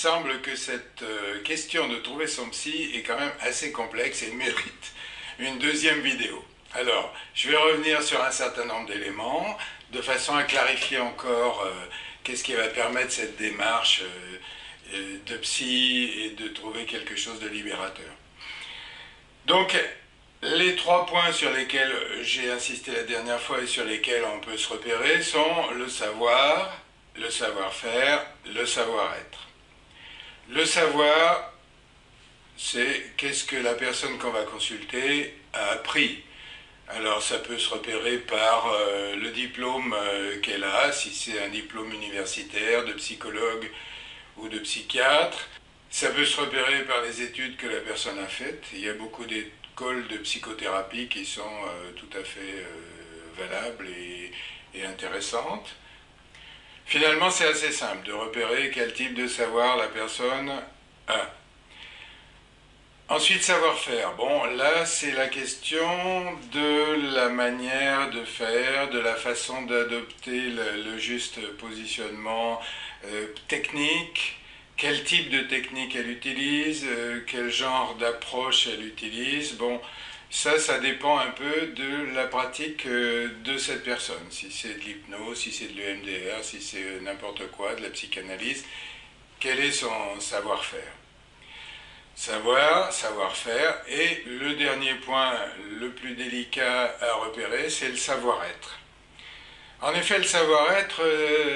semble que cette question de trouver son psy est quand même assez complexe et mérite une deuxième vidéo. Alors, je vais revenir sur un certain nombre d'éléments, de façon à clarifier encore qu'est-ce qui va permettre cette démarche de psy et de trouver quelque chose de libérateur. Donc, les 3 points sur lesquels j'ai insisté la dernière fois et sur lesquels on peut se repérer sont le savoir, le savoir-faire, le savoir-être. Le savoir, c'est qu'est-ce que la personne qu'on va consulter a appris. Alors ça peut se repérer par le diplôme qu'elle a, si c'est un diplôme universitaire de psychologue ou de psychiatre. Ça peut se repérer par les études que la personne a faites. Il y a beaucoup d'écoles de psychothérapie qui sont tout à fait valables et intéressantes. Finalement, c'est assez simple de repérer quel type de savoir la personne a. Ensuite, savoir-faire. Bon, là, c'est la question de la manière de faire, de la façon d'adopter le juste positionnement technique, quel type de technique elle utilise, quel genre d'approche elle utilise. Bon, ça dépend un peu de la pratique de cette personne. Si c'est de l'hypnose, si c'est de l'EMDR, si c'est n'importe quoi, de la psychanalyse, quel est son savoir-faire? Savoir-faire, et le dernier point, le plus délicat à repérer, c'est le savoir-être. En effet, le savoir-être,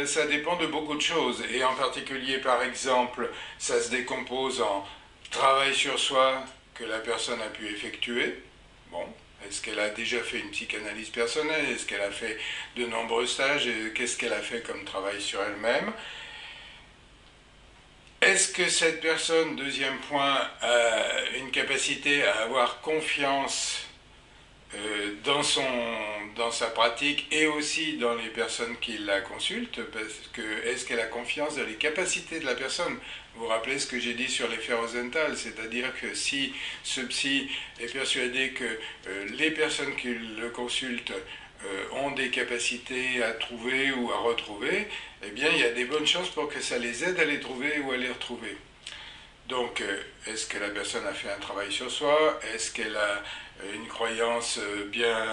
ça dépend de beaucoup de choses, et en particulier, par exemple, ça se décompose en travail sur soi que la personne a pu effectuer. Bon, est-ce qu'elle a déjà fait une psychanalyse personnelle? Est-ce qu'elle a fait de nombreux stages? Qu'est-ce qu'elle a fait comme travail sur elle-même? Est-ce que cette personne, deuxième point, a une capacité à avoir confiance dans sa pratique et aussi dans les personnes qui la consultent? Parce que est-ce qu'elle a confiance dans les capacités de la personne? Vous vous rappelez ce que j'ai dit sur l'effet Rosenthal, c'est-à-dire que si ce psy est persuadé que les personnes qui le consultent ont des capacités à trouver ou à retrouver, eh bien il y a des bonnes chances pour que ça les aide à les trouver ou à les retrouver. Donc, est-ce que la personne a fait un travail sur soi? Est-ce qu'elle a une croyance bien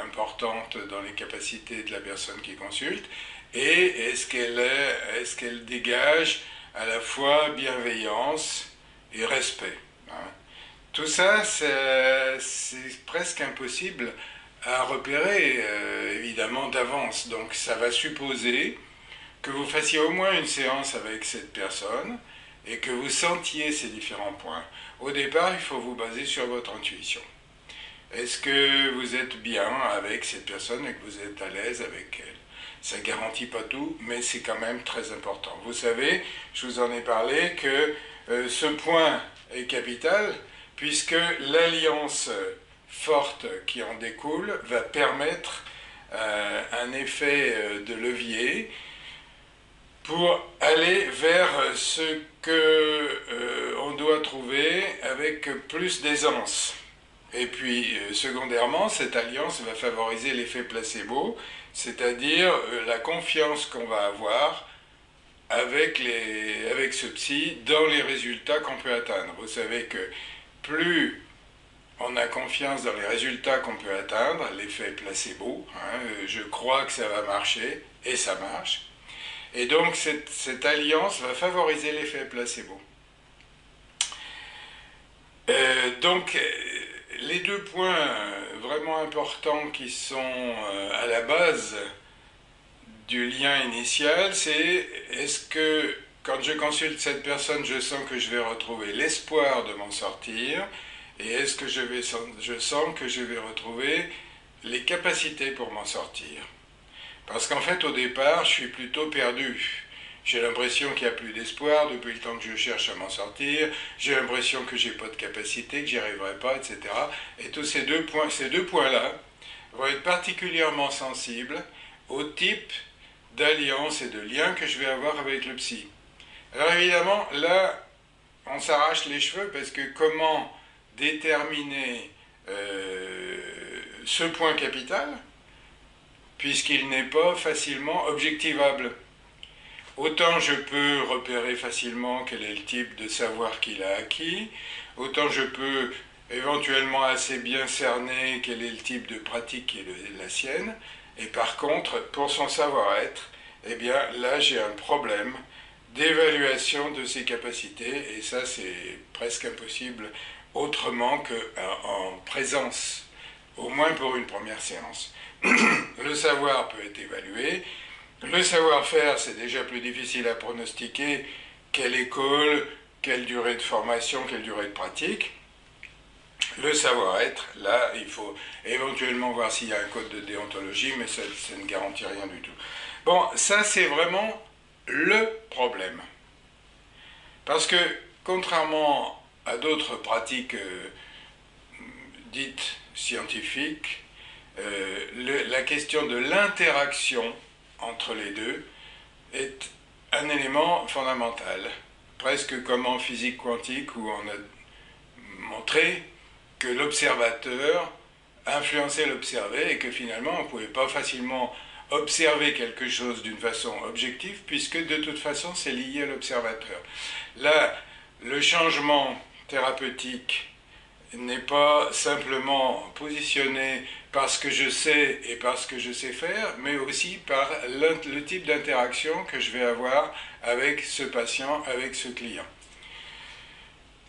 importante dans les capacités de la personne qui consulte? Et est-ce qu'elle dégage à la fois bienveillance et respect, hein? Tout ça, c'est presque impossible à repérer, évidemment, d'avance. Donc, ça va supposer que vous fassiez au moins une séance avec cette personne et que vous sentiez ces différents points. Au départ, il faut vous baser sur votre intuition. Est-ce que vous êtes bien avec cette personne et que vous êtes à l'aise avec elle? Ça ne garantit pas tout, mais c'est quand même très important. Vous savez, je vous en ai parlé, que ce point est capital, puisque l'alliance forte qui en découle va permettre un effet de levier pour aller vers ce qu'on doit trouver avec plus d'aisance. Et puis, secondairement, cette alliance va favoriser l'effet placebo, c'est-à-dire la confiance qu'on va avoir avec ce psy dans les résultats qu'on peut atteindre. Vous savez que plus on a confiance dans les résultats qu'on peut atteindre, l'effet placebo, hein, je crois que ça va marcher, et ça marche. Et donc cette alliance va favoriser l'effet placebo. Donc les 2 points vraiment importants qui sont à la base du lien initial, c'est est-ce que quand je consulte cette personne, je sens que je vais retrouver l'espoir de m'en sortir, et est-ce que je sens que je vais retrouver les capacités pour m'en sortir? Parce qu'en fait, au départ, je suis plutôt perdu. J'ai l'impression qu'il n'y a plus d'espoir depuis le temps que je cherche à m'en sortir. J'ai l'impression que je n'ai pas de capacité, que j'y arriverai pas, etc. Et tous ces deux points-là vont être particulièrement sensibles au type d'alliance et de lien que je vais avoir avec le psy. Alors évidemment, là, on s'arrache les cheveux parce que comment déterminer ce point capital puisqu'il n'est pas facilement objectivable. autant je peux repérer facilement quel est le type de savoir qu'il a acquis, autant je peux éventuellement assez bien cerner quel est le type de pratique qui est la sienne, et par contre, pour son savoir-être, eh bien là j'ai un problème d'évaluation de ses capacités, et ça c'est presque impossible autrement qu'en présence, au moins pour une première séance. Le savoir peut être évalué, le savoir-faire c'est déjà plus difficile à pronostiquer, quelle école, quelle durée de formation, quelle durée de pratique. Le savoir-être, là, il faut éventuellement voir s'il y a un code de déontologie, mais ça ne garantit rien du tout. Bon, ça c'est vraiment le problème. Parce que, contrairement à d'autres pratiques dites scientifiques, la question de l'interaction entre les deux est un élément fondamental. Presque comme en physique quantique où on a montré que l'observateur influençait l'observé et que finalement on ne pouvait pas facilement observer quelque chose d'une façon objective puisque de toute façon c'est lié à l'observateur. Là, le changement thérapeutique n'est pas simplement positionné parce que je sais et parce que je sais faire, mais aussi par le type d'interaction que je vais avoir avec ce patient, avec ce client.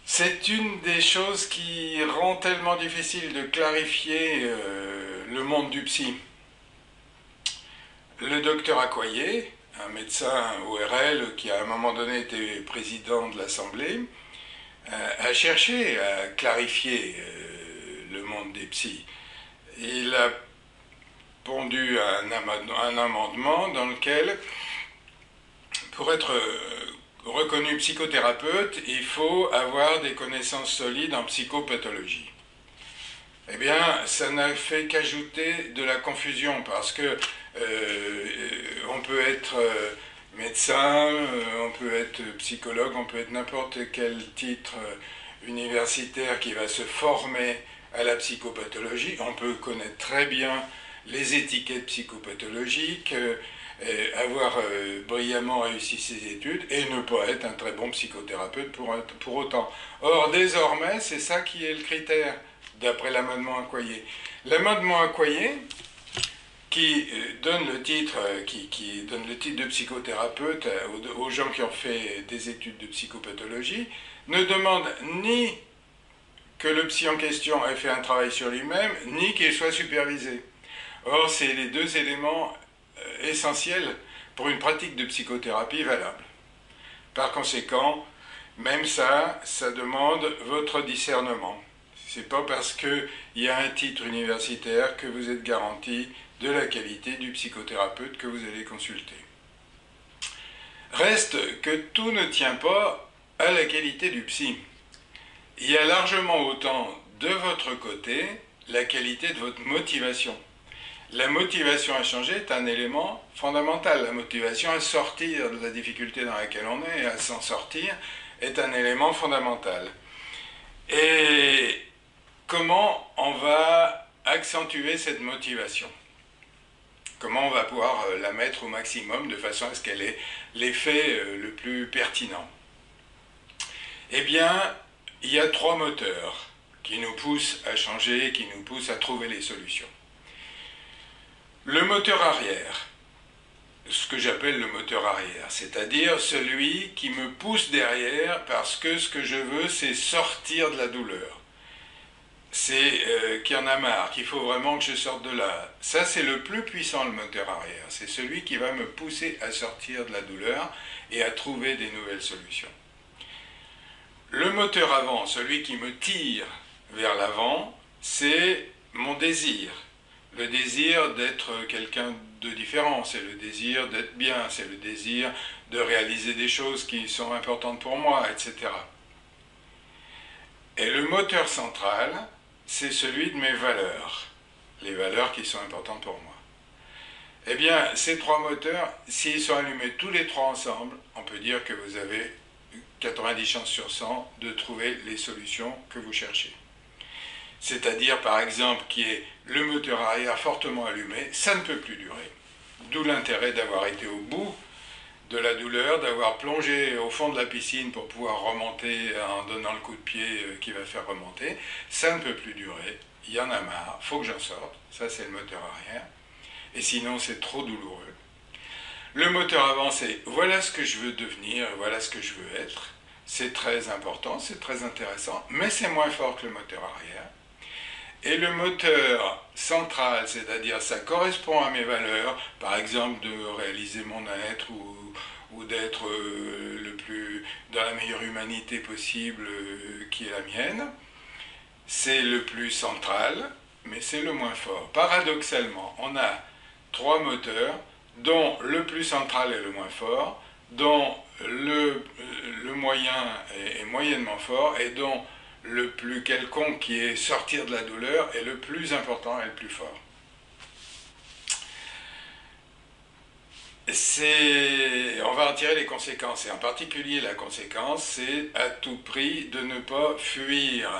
C'est une des choses qui rend tellement difficile de clarifier le monde du psy. Le docteur Accoyer, un médecin ORL qui à un moment donné était président de l'Assemblée, a cherché à clarifier le monde des psys. Il a pondu un amendement dans lequel, pour être reconnu psychothérapeute, il faut avoir des connaissances solides en psychopathologie. Eh bien, ça n'a fait qu'ajouter de la confusion, parce que on peut être médecin, on peut être psychologue, on peut être n'importe quel titre universitaire qui va se former à la psychopathologie. On peut connaître très bien les étiquettes psychopathologiques, avoir brillamment réussi ses études et ne pas être un très bon psychothérapeute pour autant. Or, désormais, c'est ça qui est le critère, d'après l'amendement Accoyer. L'amendement Accoyer, qui donne le titre de psychothérapeute aux gens qui ont fait des études de psychopathologie, ne demande ni que le psy en question ait fait un travail sur lui-même, ni qu'il soit supervisé. Or, c'est les deux éléments essentiels pour une pratique de psychothérapie valable. Par conséquent, même ça demande votre discernement. C'est pas parce qu'il y a un titre universitaire que vous êtes garanti de la qualité du psychothérapeute que vous allez consulter. Reste que tout ne tient pas à la qualité du psy. Il y a largement autant de votre côté la qualité de votre motivation. La motivation à changer est un élément fondamental. La motivation à sortir de la difficulté dans laquelle on est et à s'en sortir est un élément fondamental. Et comment on va accentuer cette motivation? Comment on va pouvoir la mettre au maximum de façon à ce qu'elle ait l'effet le plus pertinent? Eh bien, il y a trois moteurs qui nous poussent à changer, qui nous poussent à trouver les solutions. Le moteur arrière, ce que j'appelle le moteur arrière, c'est-à-dire celui qui me pousse derrière parce que ce que je veux, c'est sortir de la douleur. C'est qu'il y en a marre, qu'il faut vraiment que je sorte de là. Ça, c'est le plus puissant, le moteur arrière. C'est celui qui va me pousser à sortir de la douleur et à trouver des nouvelles solutions. Le moteur avant, celui qui me tire vers l'avant, c'est mon désir. Le désir d'être quelqu'un de différent, c'est le désir d'être bien, c'est le désir de réaliser des choses qui sont importantes pour moi, etc. Et le moteur central, c'est celui de mes valeurs, les valeurs qui sont importantes pour moi. Eh bien, ces trois moteurs, s'ils sont allumés tous les trois ensemble, on peut dire que vous avez 90 chances sur 100 de trouver les solutions que vous cherchez. C'est-à-dire, par exemple, qui est le moteur arrière fortement allumé, ça ne peut plus durer. D'où l'intérêt d'avoir été au bout de la douleur, d'avoir plongé au fond de la piscine pour pouvoir remonter en donnant le coup de pied qui va faire remonter. Ça ne peut plus durer, il y en a marre, il faut que j'en sorte, ça c'est le moteur arrière, et sinon c'est trop douloureux. Le moteur avant, c'est voilà ce que je veux devenir, voilà ce que je veux être. C'est très important, c'est très intéressant, mais c'est moins fort que le moteur arrière. Et le moteur central, c'est-à-dire ça correspond à mes valeurs, par exemple de réaliser mon être ou d'être dans la meilleure humanité possible qui est la mienne, c'est le plus central, mais c'est le moins fort. Paradoxalement, on a trois moteurs, dont le plus central est le moins fort, dont le moyen est moyennement fort, et dont le plus quelconque, qui est sortir de la douleur, est le plus important et le plus fort. On va en tirer les conséquences, et en particulier la conséquence, c'est à tout prix de ne pas fuir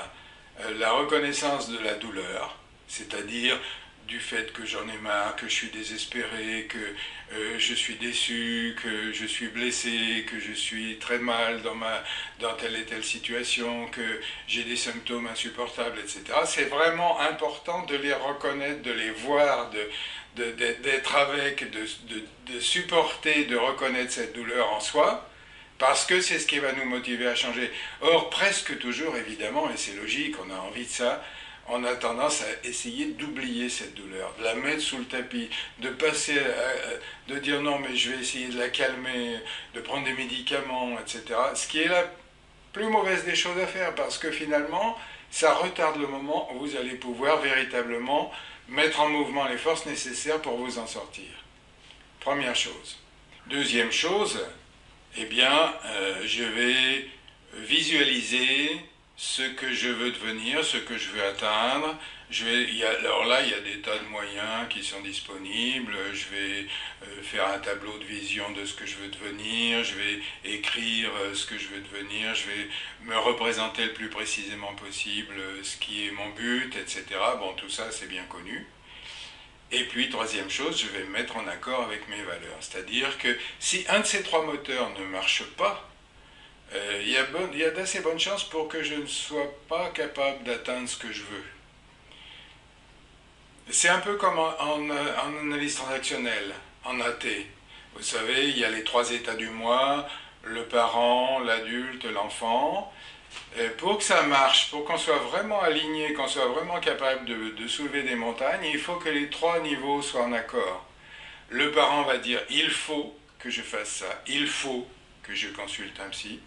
la reconnaissance de la douleur, c'est-à-dire du fait que j'en ai marre, que je suis désespéré, que je suis déçu, que je suis blessé, que je suis très mal dans telle et telle situation, que j'ai des symptômes insupportables, etc. C'est vraiment important de les reconnaître, de les voir, d'être avec, de supporter, de reconnaître cette douleur en soi, parce que c'est ce qui va nous motiver à changer. Or, presque toujours, évidemment, et c'est logique, on a envie de ça, on a tendance à essayer d'oublier cette douleur, de la mettre sous le tapis, de passer, de dire non mais je vais essayer de la calmer, de prendre des médicaments, etc. Ce qui est la plus mauvaise des choses à faire, parce que finalement, ça retarde le moment où vous allez pouvoir véritablement mettre en mouvement les forces nécessaires pour vous en sortir. Première chose. Deuxième chose, eh bien, je vais visualiser ce que je veux devenir, ce que je veux atteindre. Alors là, il y a des tas de moyens qui sont disponibles. Je vais faire un tableau de vision de ce que je veux devenir. Je vais écrire ce que je veux devenir. Je vais me représenter le plus précisément possible ce qui est mon but, etc. Bon, tout ça, c'est bien connu. Et puis, troisième chose, je vais me mettre en accord avec mes valeurs. C'est-à-dire que si un de ces trois moteurs ne marche pas, il y a d'assez bonnes chances pour que je ne sois pas capable d'atteindre ce que je veux. C'est un peu comme en analyse transactionnelle, en AT. Vous savez, il y a les trois états du moi, le parent, l'adulte, l'enfant. Pour que ça marche, pour qu'on soit vraiment aligné, qu'on soit vraiment capable de soulever des montagnes, il faut que les trois niveaux soient en accord. Le parent va dire « il faut que je fasse ça, il faut que je consulte un psy ».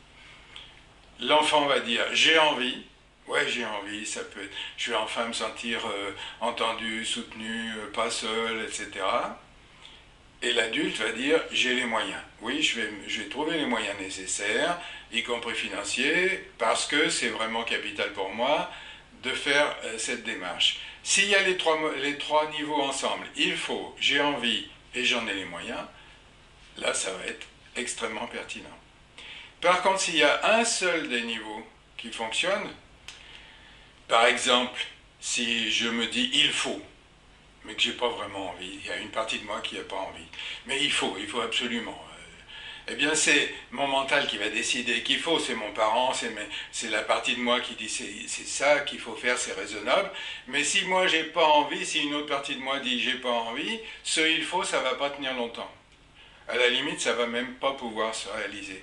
L'enfant va dire « j'ai envie ». Ouais, j'ai envie, ça peut être, je vais enfin me sentir entendu, soutenu, pas seul, etc. Et l'adulte va dire j'ai les moyens. Oui, je vais trouver les moyens nécessaires, y compris financiers, parce que c'est vraiment capital pour moi de faire cette démarche. S'il y a les trois niveaux ensemble, il faut, j'ai envie et j'en ai les moyens, là ça va être extrêmement pertinent. Par contre, s'il y a un seul des niveaux qui fonctionne, par exemple, si je me dis il faut, mais que j'ai pas vraiment envie, il y a une partie de moi qui n'a pas envie, mais il faut absolument. Eh bien, c'est mon mental qui va décider qu'il faut, c'est mon parent, c'est la partie de moi qui dit c'est ça qu'il faut faire, c'est raisonnable. Mais si moi j'ai pas envie, si une autre partie de moi dit j'ai pas envie, ce il faut, ça va pas tenir longtemps. À la limite, ça va même pas pouvoir se réaliser.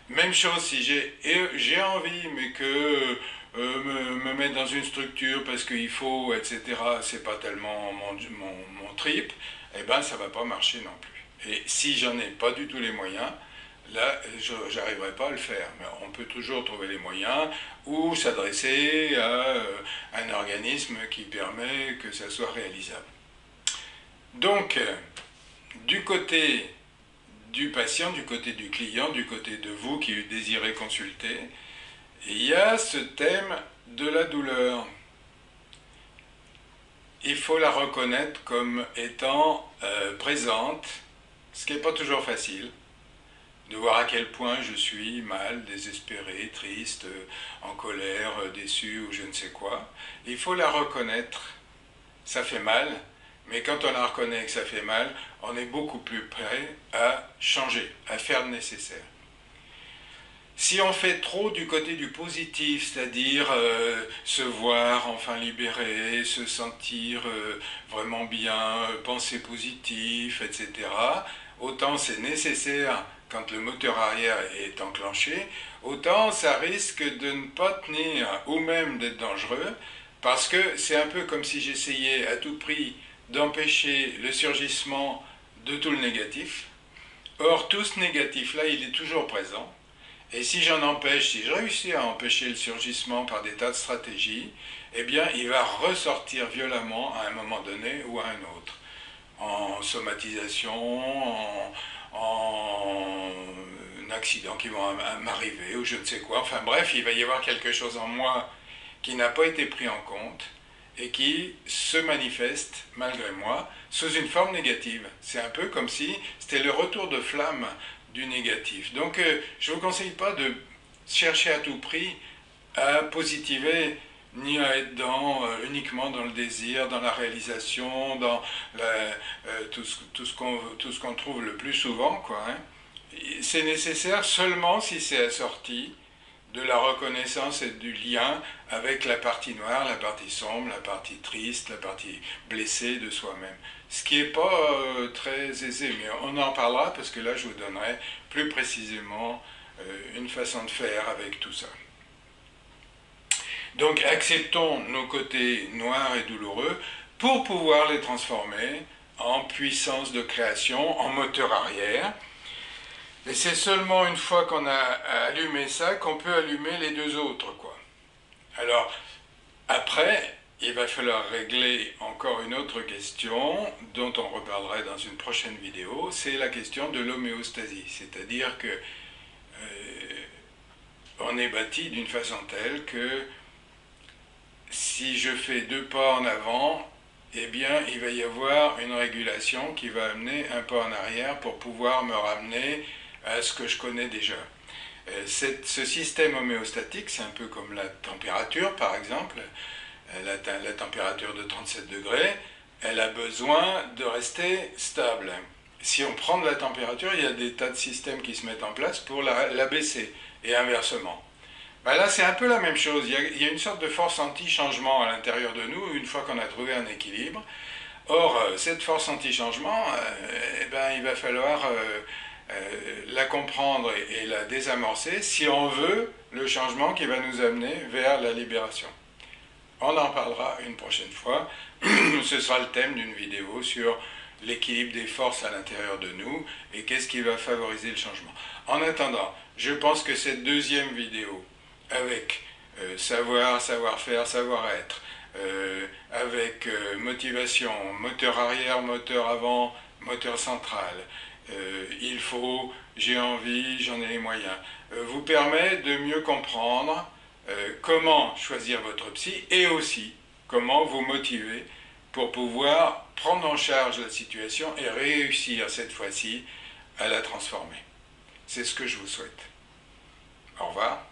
Même chose si j'ai envie, mais que me mettre dans une structure parce qu'il faut, etc., c'est pas tellement mon trip, eh ben ça va pas marcher non plus. Et si j'en ai pas du tout les moyens, là, je n'arriverai pas à le faire. Mais on peut toujours trouver les moyens ou s'adresser à un organisme qui permet que ça soit réalisable. Donc, du côté du patient, du côté du client, du côté de vous qui désirez consulter, il y a ce thème de la douleur. Il faut la reconnaître comme étant présente, ce qui n'est pas toujours facile, de voir à quel point je suis mal, désespéré, triste, en colère, déçu ou je ne sais quoi. Il faut la reconnaître, ça fait mal, Mais quand on la reconnaît que ça fait mal, on est beaucoup plus prêt à changer, à faire le nécessaire. Si on fait trop du côté du positif, c'est-à-dire se voir enfin libéré, se sentir vraiment bien, penser positif, etc., autant c'est nécessaire quand le moteur arrière est enclenché, autant ça risque de ne pas tenir ou même d'être dangereux, parce que c'est un peu comme si j'essayais à tout prix d'empêcher le surgissement de tout le négatif. Or, tout ce négatif-là, il est toujours présent. Et si j'en empêche, si je réussis à empêcher le surgissement par des tas de stratégies, eh bien, il va ressortir violemment à un moment donné ou à un autre. En somatisation, en accident qui va m'arriver, ou je ne sais quoi. Enfin bref, il va y avoir quelque chose en moi qui n'a pas été pris en compte et qui se manifeste, malgré moi, sous une forme négative. C'est un peu comme si c'était le retour de flamme du négatif. Donc je ne vous conseille pas de chercher à tout prix à positiver, ni à être uniquement dans le désir, dans la réalisation, dans tout ce qu'on trouve le plus souvent, quoi, hein. C'est nécessaire seulement si c'est assorti de la reconnaissance et du lien avec la partie noire, la partie sombre, la partie triste, la partie blessée de soi-même. Ce qui n'est pas très aisé, mais on en parlera parce que là je vous donnerai plus précisément une façon de faire avec tout ça. Donc acceptons nos côtés noirs et douloureux pour pouvoir les transformer en puissance de création, en moteur arrière. Et c'est seulement une fois qu'on a allumé ça qu'on peut allumer les deux autres, quoi. Alors, après, il va falloir régler encore une autre question dont on reparlera dans une prochaine vidéo, c'est la question de l'homéostasie. C'est-à-dire que on est bâti d'une façon telle que si je fais 2 pas en avant, eh bien, il va y avoir une régulation qui va amener un pas en arrière pour pouvoir me ramener à ce que je connais déjà. Ce système homéostatique, c'est un peu comme la température, par exemple. La température de 37 degrés, elle a besoin de rester stable. Si on prend de la température, il y a des tas de systèmes qui se mettent en place pour la baisser, et inversement. Ben là, c'est un peu la même chose. Il y a une sorte de force anti-changement à l'intérieur de nous, une fois qu'on a trouvé un équilibre. Or, cette force anti-changement, eh ben, il va falloir la comprendre et la désamorcer si on veut le changement qui va nous amener vers la libération. On en parlera une prochaine fois. Ce sera le thème d'une vidéo sur l'équilibre des forces à l'intérieur de nous et qu'est-ce qui va favoriser le changement. En attendant, je pense que cette deuxième vidéo avec savoir, savoir-faire, savoir-être, avec motivation, moteur arrière, moteur avant, moteur central, il faut, j'ai envie, j'en ai les moyens, vous permet de mieux comprendre comment choisir votre psy et aussi comment vous motiver pour pouvoir prendre en charge la situation et réussir cette fois-ci à la transformer. C'est ce que je vous souhaite. Au revoir.